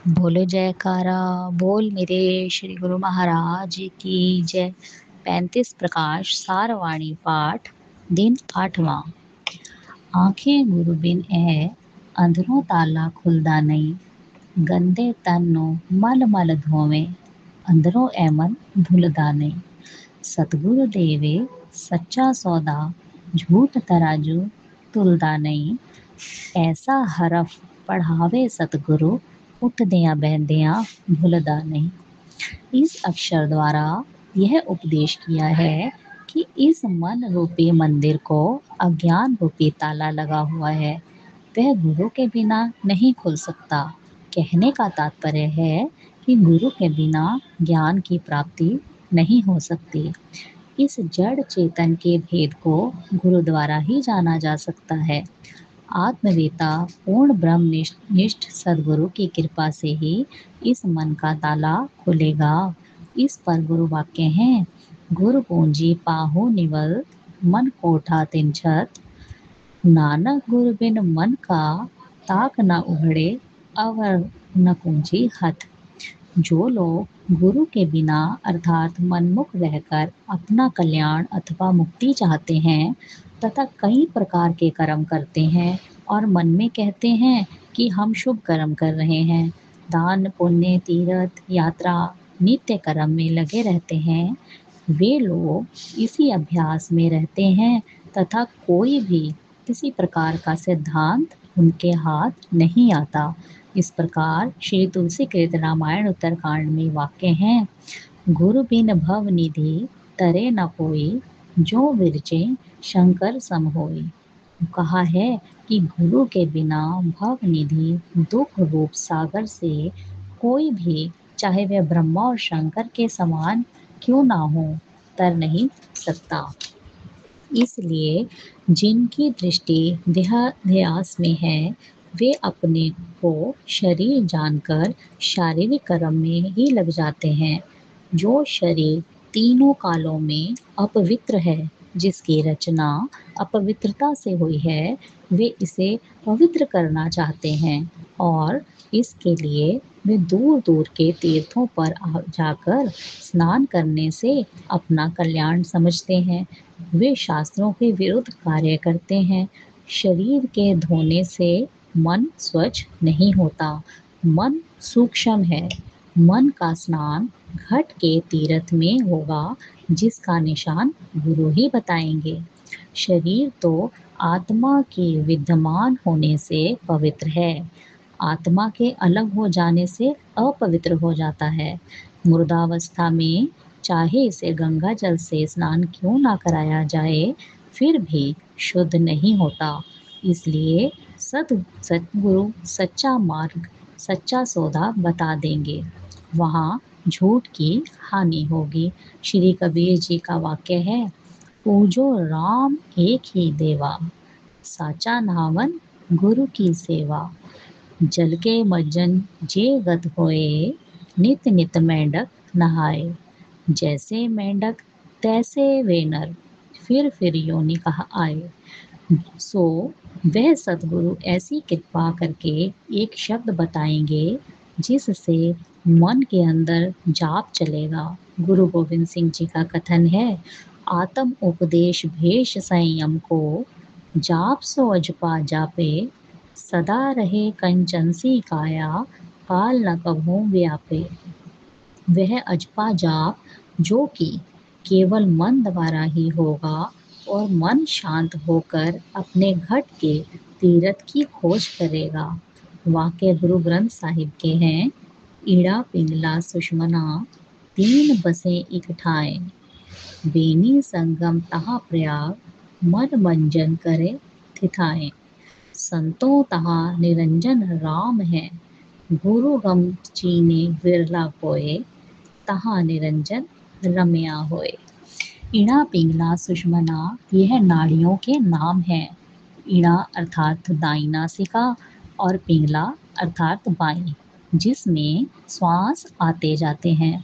बोलो जयकारा। बोल मेरे श्री गुरु महाराज की जय। 35 प्रकाश सारवाणी पाठ, दिन 8वां। आंखें गुरु बिन है, अंधरों ताला खुलदा नहीं। गंदे तन नो मल मल धोवे, अंदरों ए मन भुलदा नहीं। सतगुरु देवे सच्चा सौदा, झूठ तराजू तुलदा नहीं। ऐसा हरफ पढ़ावे सतगुरु, उठदियां बहदियां भुलदा नहीं। इस अक्षर द्वारा यह उपदेश किया है कि इस मन रूपी मंदिर को अज्ञान रूपी ताला लगा हुआ है, वह गुरु के बिना नहीं खुल सकता। कहने का तात्पर्य है कि गुरु के बिना ज्ञान की प्राप्ति नहीं हो सकती। इस जड़ चेतन के भेद को गुरु द्वारा ही जाना जा सकता है। आत्मवेता पूर्ण ब्रह्म निष्ठ सदगुरु की कृपा से ही इस मन का ताला खुलेगा। इस पर गुरु वाक्य हैं, गुरु पूंजी पाहु निवल, मन कोठा तिन छत। नानक गुरु बिन मन का, ताक न उघड़े, अवर न कुंजी हथ। जो लोग गुरु के बिना अर्थात मनमुख रहकर अपना कल्याण अथवा मुक्ति चाहते हैं तथा कई प्रकार के कर्म करते हैं और मन में कहते हैं कि हम शुभ कर्म कर रहे हैं, दान पुण्य तीर्थ यात्रा नित्य कर्म में लगे रहते हैं, वे लोग इसी अभ्यास में रहते हैं तथा कोई भी किसी प्रकार का सिद्धांत उनके हाथ नहीं आता। इस प्रकार श्री तुलसी कृत रामायण उत्तरकांड में वाक्य हैं, गुरु बिन भव निधि तरे न कोई, जो विरचे शंकर सम होई। कहा है कि गुरु के बिना भव निधि दुख रूप सागर से कोई भी, चाहे वह ब्रह्मा और शंकर के समान क्यों ना हो, तर नहीं सकता। इसलिए जिनकी दृष्टि देहाध्यास में है, वे अपने को शरीर जानकर शारीरिक कर्म में ही लग जाते हैं। जो शरीर तीनों कालों में अपवित्र है, जिसकी रचना अपवित्रता से हुई है, वे इसे पवित्र करना चाहते हैं और इसके लिए वे दूर दूर के तीर्थों पर जाकर स्नान करने से अपना कल्याण समझते हैं। वे शास्त्रों के विरुद्ध कार्य करते हैं। शरीर के धोने से मन स्वच्छ नहीं होता। मन सूक्ष्म है। मन का स्नान घट के तीर्थ में होगा, जिसका निशान गुरु ही बताएंगे। शरीर तो आत्मा के विद्यमान होने से पवित्र है, आत्मा के अलग हो जाने से अपवित्र हो जाता है। मुर्दावस्था में चाहे इसे गंगा जल से स्नान क्यों ना कराया जाए, फिर भी शुद्ध नहीं होता। इसलिए सतगुरु सच्चा मार्ग, सच्चा सौदा बता देंगे, वहाँ झूठ की हानि होगी। श्री कबीर जी का वाक्य है, पूजो राम एक ही देवा, साचा नावन गुरु की सेवा। जल के मज्जन जे गत होए, नित नित मेंढक नहाए। जैसे मेंढक तैसे वे नर, फिर योनि कहा आए। सो वह सतगुरु ऐसी कृपा करके एक शब्द बताएंगे जिससे मन के अंदर जाप चलेगा। गुरु गोविंद सिंह जी का कथन है, आत्म उपदेश भेष संयम को, जाप सो अजपा जापे। सदा रहे कंचन सी काया, काल न कभू व्यापे। वह अजपा जाप जो कि केवल मन द्वारा ही होगा और मन शांत होकर अपने घट के तीरथ की खोज करेगा। वाक्य गुरु ग्रंथ साहिब के हैं, ईड़ा पिंगला सुषमना, तीन बसे इक ठाए। बेनी संगम तहाँ प्रयाग, मन मंजन करे थिथाए। संतों तहाँ निरंजन राम है, गुरु गम चीने विरला कोय। तहाँ निरंजन रम्या होए। इणा पिंगला सुषमना यह नाड़ियों के नाम हैं। इणा अर्थात दाई नासिका और पिंगला अर्थात बाई, जिसमें श्वास आते जाते हैं।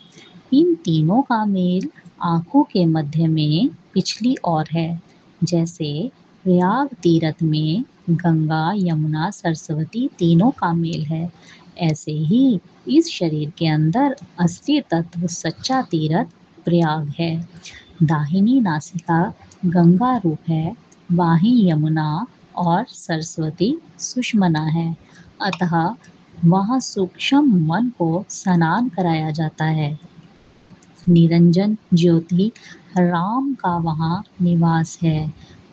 इन तीनों का मेल आंखों के मध्य में पिछली ओर है। जैसे प्रयाग तीरथ में गंगा यमुना सरस्वती तीनों का मेल है, ऐसे ही इस शरीर के अंदर असली तत्व सच्चा तीर्थ प्रयाग है। दाहिनी नासिका गंगा रूप है, बाहीं यमुना और सरस्वती सुषमना है। अतः वहाँ सूक्ष्म मन को स्नान कराया जाता है। निरंजन ज्योति राम का वहाँ निवास है,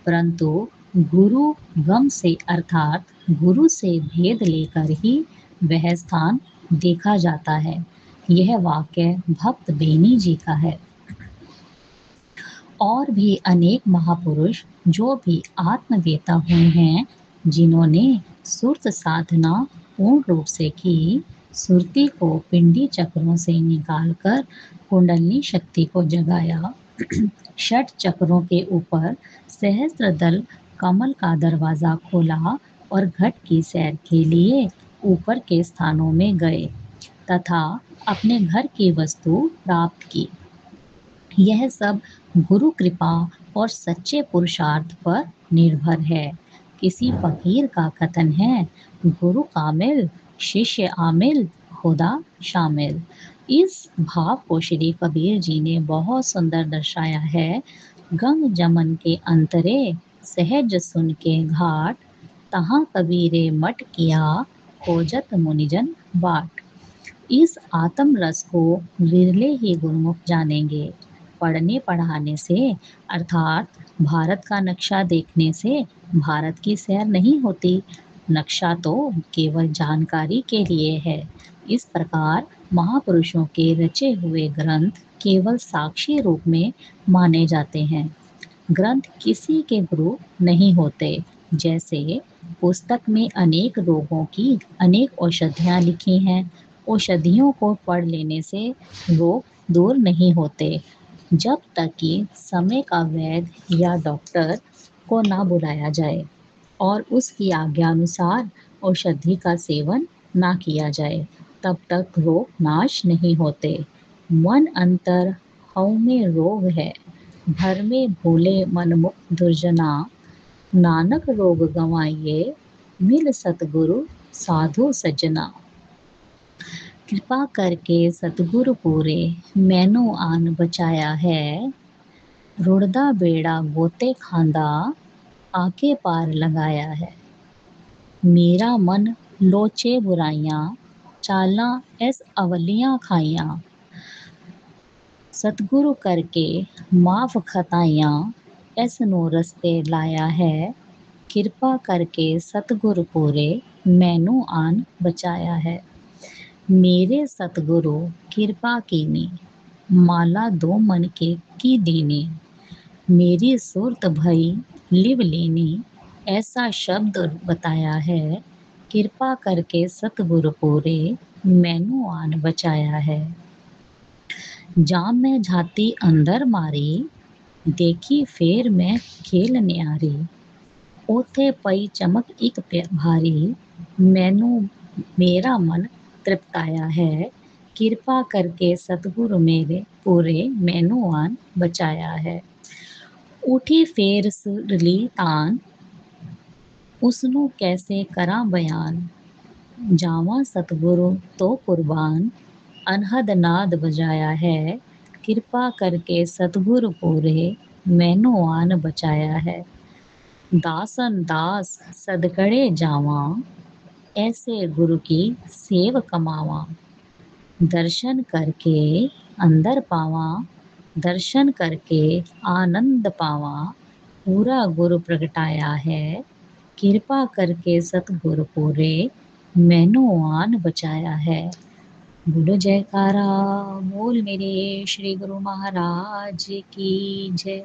परंतु गुरु गम से अर्थात गुरु से भेद लेकर ही वह स्थान देखा जाता है। यह वाक्य भक्त बेनी जी का है। और भी अनेक महापुरुष जो भी आत्मवेता हुए हैं, जिन्होंने सुरत साधना पूर्ण रूप से की, सुरती को पिंडी चक्रों से निकालकर कुंडलनी शक्ति को जगाया, षट चक्रों के ऊपर सहस्त्र दल कमल का दरवाजा खोला और घट की सैर के लिए ऊपर के स्थानों में गए तथा अपने घर की वस्तु प्राप्त की। यह सब गुरु कृपा और सच्चे पुरुषार्थ पर निर्भर है। किसी फकीर का कथन है, गुरु कामिल शिष्य आमिल खुदा शामिल। इस भाव को श्री कबीर जी ने बहुत सुंदर दर्शाया है। गंग जमन के अंतरे सहज सुन के घाट, तहाँ कबीरे मट किया खोजत मुनिजन बाट। इस आत्म रस को विरले ही गुरुमुख जानेंगे। पढ़ने पढ़ाने से अर्थात भारत का नक्शा देखने से भारत की सैर नहीं होती। नक्शा तो केवल जानकारी के लिए है। इस प्रकार महापुरुषों के रचे हुए ग्रंथ केवल साक्षी रूप में माने जाते हैं। ग्रंथ किसी के गुरु नहीं होते। जैसे पुस्तक में अनेक रोगों की अनेक औषधियाँ लिखी हैं, औषधियों को पढ़ लेने से रोग दूर नहीं होते, जब तक कि समय का वैद्य या डॉक्टर को ना बुलाया जाए और उसकी आज्ञानुसार औषधि का सेवन ना किया जाए, तब तक रोग नाश नहीं होते। मन अंतर हऊ में रोग है, भर में भूले मन मुख दुर्जना, नानक रोग गंवाइए मिल सतगुरु साधु सजना। कृपा करके सतगुरु पूरे मैनू आन बचाया है, रुड़दा बेड़ा गोते खांदा आके पार लगाया है। मेरा मन लोचे बुराइयां चाला ऐस अवलियां खाइयां, सतगुरु करके माफ खताइयां ऐसनो रस्ते लाया है। कृपा करके सतगुरु पूरे मैनू आन बचाया है। मेरे सतगुरु कृपा कीनी, माला दो मन के की दीनी, मेरी सूरत भई लिव लीनी, ऐसा शब्द बताया है। कृपा करके सतगुरु पूरे मैनू आन बचाया है। जाम में झाती अंदर मारी, देखी फेर मैं खेल न्यारी, ओथे पई चमक एक भारी, मैनू मेरा मन तृप्ताया है। कृपा करके सतगुरु मेरे पूरे मैनू आन बचाया है। उठी फेर सुरली तान, उसनू कैसे करा बयान, जावा सतगुरु तो कुर्बान, अनहद नाद बजाया है। कृपा करके सतगुरु पूरे मैनू आन बचाया है। दासन दास सदकड़े जावा, ऐसे गुरु की सेव कमावा, दर्शन करके अंदर पावा, दर्शन करके आनंद पावा, पूरा गुरु प्रगटाया है। कृपा करके सतगुरु पूरे मैनू आन बचाया है। बोलो जयकारा, बोल मेरे श्री गुरु महाराज की जय।